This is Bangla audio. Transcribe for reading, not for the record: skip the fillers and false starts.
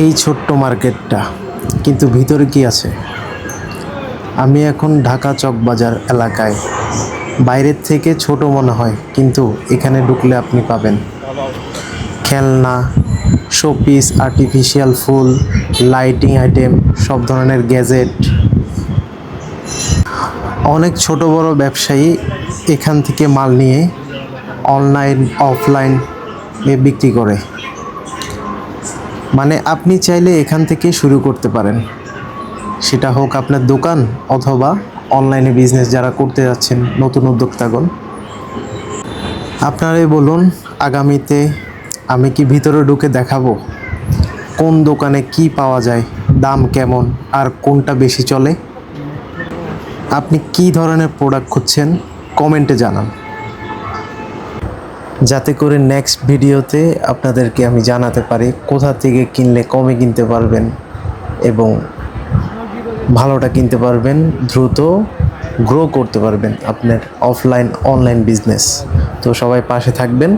এই ছোট্ট মার্কেটটা, কিন্তু ভিতরে কি আছে? আমি এখন ঢাকা চকবাজার এলাকায়। বাইরের থেকে ছোট মনে হয়, কিন্তু এখানে ঢুকলে আপনি পাবেন খেলনা, শোপিস, আর্টিফিশিয়াল ফুল, লাইটিং আইটেম, সব ধরনের গ্যাজেট। অনেক ছোট বড় ব্যবসায়ী এখান থেকে মাল নিয়ে অনলাইন অফলাইন বিক্রি করে। মানে আপনি চাইলে এখান থেকে শুরু করতে পারেন, সেটা হোক আপনার দোকান অথবা অনলাইনে বিজনেস যারা করতে যাচ্ছেন, নতুন উদ্যোক্তাগণ। আপনারাই বলুন, আগামীতে আমি কি ভিতরে ঢুকে দেখাবো কোন দোকানে কি পাওয়া যায়, দাম কেমন, আর কোনটা বেশি চলে। আপনি কি ধরনের প্রোডাক্ট খুঁজছেন কমেন্টে জানান, যাতে করে নেক্সট ভিডিওতে আপনাদেরকে আমি জানাতে পারি কোথা থেকে কিনলে কমে কিনতে পারবেন এবং ভালোটা কিনতে পারবেন, দ্রুত গ্রো করতে পারবেন আপনার অফলাইন অনলাইন বিজনেস। তো সবাই পাশে থাকবেন।